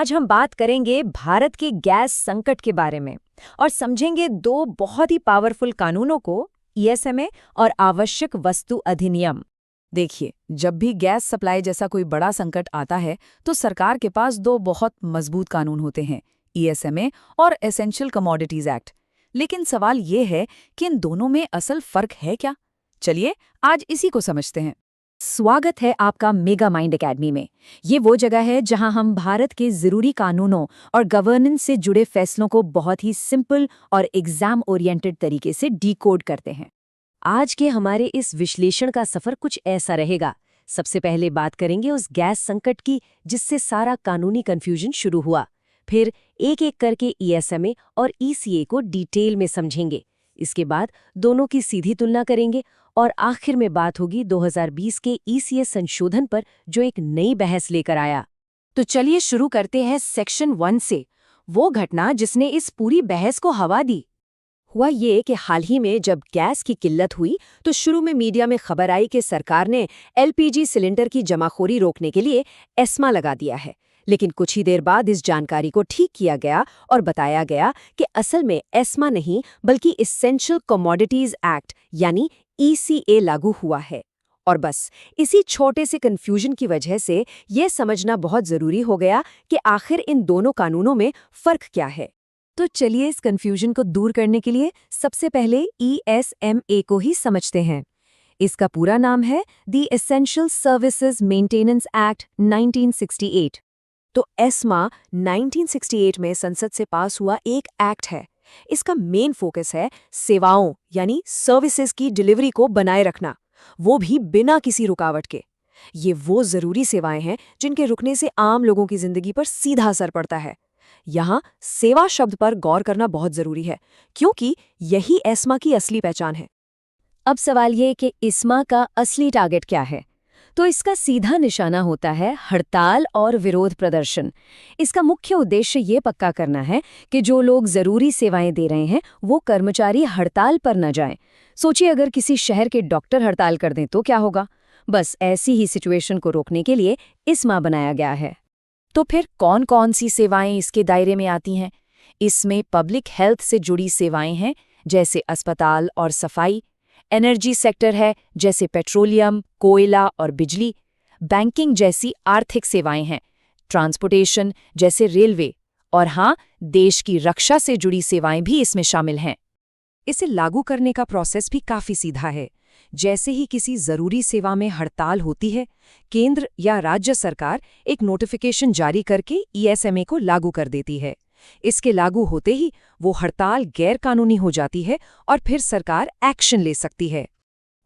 आज हम बात करेंगे भारत के गैस संकट के बारे में और समझेंगे दो बहुत ही पावरफुल कानूनों को, ईएसएमए और आवश्यक वस्तु अधिनियम। देखिए, जब भी गैस सप्लाई जैसा कोई बड़ा संकट आता है तो सरकार के पास दो बहुत मजबूत कानून होते हैं, ईएसएमए और एसेंशियल कमोडिटीज एक्ट। लेकिन सवाल ये है कि इन दोनों में असल फर्क है क्या? चलिए आज इसी को समझते हैं। स्वागत है आपका मेगा माइंड एकेडमी में। ये वो जगह है जहां हम भारत के जरूरी कानूनों और गवर्नेंस से जुड़े फैसलों को बहुत ही सिंपल और एग्जाम ओरिएंटेड तरीके से डिकोड करते हैं। आज के हमारे इस विश्लेषण का सफर कुछ ऐसा रहेगा। सबसे पहले बात करेंगे उस गैस संकट की जिससे सारा कानूनी कंफ्यूजन शुरू हुआ। फिर एक एक करके ईएसएमए और ईसीए को डिटेल में समझेंगे। इसके बाद दोनों की सीधी तुलना करेंगे और आखिर में बात होगी 2020 के ईसीए संशोधन पर जो एक नई बहस लेकर आया। तो चलिए शुरू करते हैं सेक्शन 1 से, वो घटना जिसने इस पूरी बहस को हवा दी। हुआ ये कि हाल ही में जब गैस की किल्लत हुई तो शुरू में मीडिया में खबर आई कि सरकार ने एलपीजी सिलेंडर की जमाखोरी रोकने के लिए एस्मा लगा दिया है। लेकिन कुछ ही देर बाद इस जानकारी को ठीक किया गया और बताया गया कि असल में एस्मा नहीं बल्कि एसेंशियल कमोडिटीज एक्ट यानी ईसीए लागू हुआ है। और बस इसी छोटे से कंफ्यूजन की वजह से यह समझना बहुत जरूरी हो गया कि आखिर इन दोनों कानूनों में फर्क क्या है। तो चलिए इस कंफ्यूजन को दूर करने के लिए सबसे पहले ईएसएमए को ही समझते हैं। इसका पूरा नाम है the essential services maintenance act 1968। तो एस्मा 1968 में संसद से पास हुआ एक एक्ट है। इसका मेन फोकस है सेवाओं यानी सर्विसेज की डिलीवरी को बनाए रखना, वो भी बिना किसी रुकावट के। ये वो जरूरी सेवाएं हैं जिनके रुकने से आम लोगों की जिंदगी पर सीधा असर पड़ता है। यहाँ सेवा शब्द पर गौर करना बहुत जरूरी है क्योंकि यही एस्मा की असली पहचान है। अब सवाल ये कि एस्मा का असली टारगेट क्या है? तो इसका सीधा निशाना होता है हड़ताल और विरोध प्रदर्शन। इसका मुख्य उद्देश्य ये पक्का करना है कि जो लोग जरूरी सेवाएं दे रहे हैं वो कर्मचारी हड़ताल पर न जाएं। सोचिए अगर किसी शहर के डॉक्टर हड़ताल कर दें तो क्या होगा? बस ऐसी ही सिचुएशन को रोकने के लिए एस्मा बनाया गया है। तो फिर कौन कौन सी सेवाएं इसके दायरे में आती हैं? इसमें पब्लिक हेल्थ से जुड़ी सेवाएं हैं जैसे अस्पताल और सफाई, एनर्जी सेक्टर है जैसे पेट्रोलियम, कोयला और बिजली, बैंकिंग जैसी आर्थिक सेवाएं हैं, ट्रांसपोर्टेशन जैसे रेलवे, और हाँ, देश की रक्षा से जुड़ी सेवाएं भी इसमें शामिल हैं। इसे लागू करने का प्रोसेस भी काफी सीधा है। जैसे ही किसी जरूरी सेवा में हड़ताल होती है, केंद्र या राज्य सरकार एक नोटिफिकेशन जारी करके ईएसएमए को लागू कर देती है। इसके लागू होते ही वो हड़ताल गैर कानूनी हो जाती है और फिर सरकार एक्शन ले सकती है।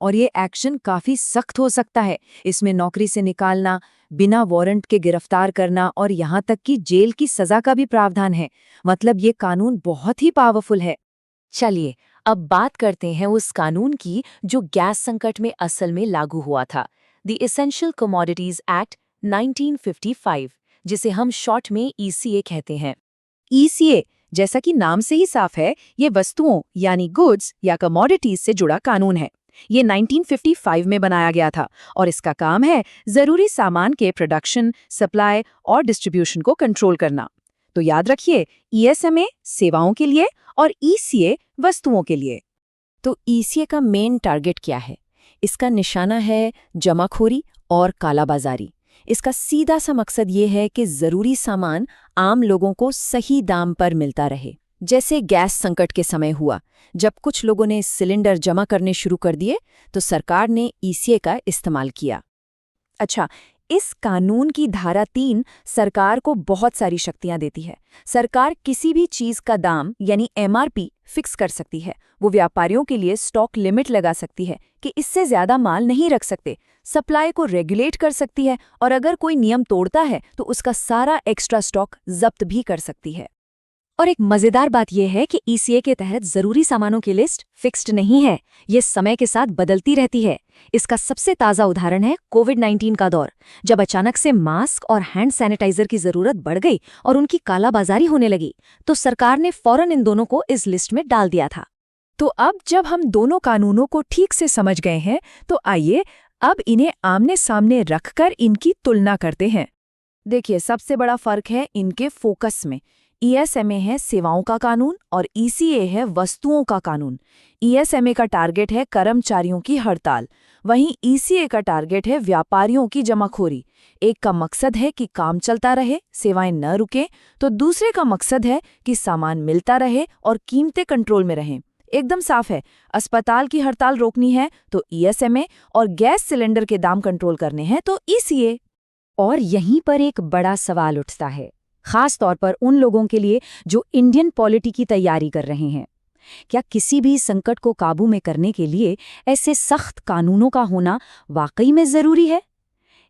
और ये एक्शन काफी सख्त हो सकता है। इसमें नौकरी से निकालना, बिना वारंट के गिरफ्तार करना और यहाँ तक कि जेल की सजा का भी प्रावधान है। मतलब ये कानून बहुत ही पावरफुल है। चलिए अब बात करते हैं उस कानून की जो गैस संकट में असल में लागू हुआ था, द एसेंशियल कमोडिटीज एक्ट 1955, जिसे हम शॉर्ट में ईसीए कहते हैं। ईसीए जैसा कि नाम से ही साफ है, ये वस्तुओं यानी गुड्स या कमोडिटीज से जुड़ा कानून है। ये 1955 में बनाया गया था और इसका काम है जरूरी सामान के प्रोडक्शन, सप्लाई और डिस्ट्रीब्यूशन को कंट्रोल करना। तो याद रखिए, ईएसएमए सेवाओं के लिए और ईसीए वस्तुओं के लिए। तो ईसीए का मेन टारगेट क्या है? इसका निशाना है जमाखोरी और कालाबाजारी। इसका सीधा सा मकसद ये है कि जरूरी सामान आम लोगों को सही दाम पर मिलता रहे। जैसे गैस संकट के समय हुआ, जब कुछ लोगों ने सिलेंडर जमा करने शुरू कर दिए तो सरकार ने ईसीए का इस्तेमाल किया। अच्छा, इस कानून की धारा 3 सरकार को बहुत सारी शक्तियां देती है। सरकार किसी भी चीज का दाम यानी एमआरपी फिक्स कर सकती है। वो व्यापारियों के लिए स्टॉक लिमिट लगा सकती है कि इससे ज्यादा माल नहीं रख सकते। सप्लाई को रेगुलेट कर सकती है और अगर कोई नियम तोड़ता है तो उसका सारा एक्स्ट्रा स्टॉक जब्त भी कर सकती है। और एक मजेदार बात यह है कि ईसीए के तहत जरूरी सामानों की लिस्ट फिक्स्ड नहीं है, ये समय के साथ बदलती रहती है। इसका सबसे ताज़ा उदाहरण है कोविड-19 का दौर, जब अचानक से मास्क और हैंड सैनिटाइजर की जरूरत बढ़ गई और उनकी कालाबाजारी होने लगी, तो सरकार ने फौरन इन दोनों को इस लिस्ट में डाल दिया था। तो अब जब हम दोनों कानूनों को ठीक से समझ गए हैं, तो आइए अब इन्हें आमने सामने रखकर इनकी तुलना करते हैं। देखिए, सबसे बड़ा फर्क है इनके फोकस में। ईएसएमए है सेवाओं का कानून और ईसीए है वस्तुओं का कानून। ईएसएमए का टारगेट है कर्मचारियों की हड़ताल, वहीं ईसीए का टारगेट है व्यापारियों की जमाखोरी। एक का मकसद है कि काम चलता रहे, सेवाएं न रुकें, तो दूसरे का मकसद है कि सामान मिलता रहे और कीमतें कंट्रोल में रहें। एकदम साफ है, अस्पताल की हड़ताल रोकनी है तो ईएसएमए और गैस सिलेंडर के दाम कंट्रोल करने हैं तो ईसीए। और यहीं पर एक बड़ा सवाल उठता है, खास तौर पर उन लोगों के लिए जो इंडियन पॉलिटी की तैयारी कर रहे हैं। क्या किसी भी संकट को काबू में करने के लिए ऐसे सख्त कानूनों का होना वाकई में जरूरी है?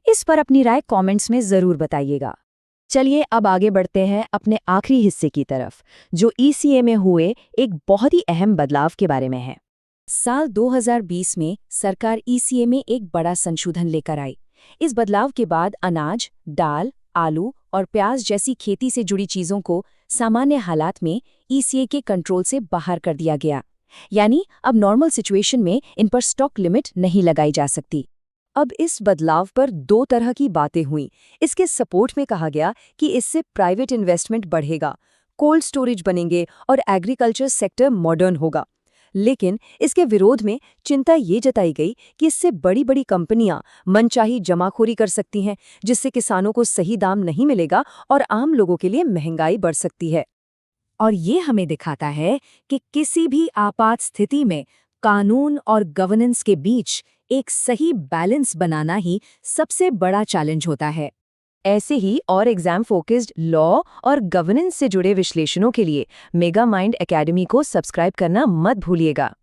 इस पर अपनी राय कमेंट्स में जरूर बताइएगा। चलिए अब आगे बढ़ते हैं अपने आखिरी हिस्से की तरफ, जो ईसीए में हुए एक बहुत ही अहम बदलाव के बारे में है। साल 2020 में सरकार ईसीए में एक बड़ा संशोधन लेकर आई। इस बदलाव के बाद अनाज, दाल, आलू और प्याज जैसी खेती से जुड़ी चीजों को सामान्य हालात में ईसीए के कंट्रोल से बाहर कर दिया गया। यानी अब नॉर्मल सिचुएशन में इन पर स्टॉक लिमिट नहीं लगाई जा सकती। अब इस बदलाव पर दो तरह की बातें हुई। इसके सपोर्ट में कहा गया कि इससे प्राइवेट इन्वेस्टमेंट बढ़ेगा, कोल्ड स्टोरेज बनेंगे और एग्रीकल्चर सेक्टर मॉडर्न होगा। लेकिन इसके विरोध में चिंता ये जताई गई कि इससे बड़ी बड़ी कंपनियां मनचाही जमाखोरी कर सकती हैं, जिससे किसानों को सही दाम नहीं मिलेगा और आम लोगों के लिए महंगाई बढ़ सकती है। और ये हमें दिखाता है कि किसी भी आपात स्थिति में कानून और गवर्नेंस के बीच एक सही बैलेंस बनाना ही सबसे बड़ा चैलेंज होता है। ऐसे ही और एग्जाम फोकस्ड लॉ और गवर्नेंस से जुड़े विश्लेषणों के लिए मेगा माइंड एकेडमी को सब्सक्राइब करना मत भूलिएगा।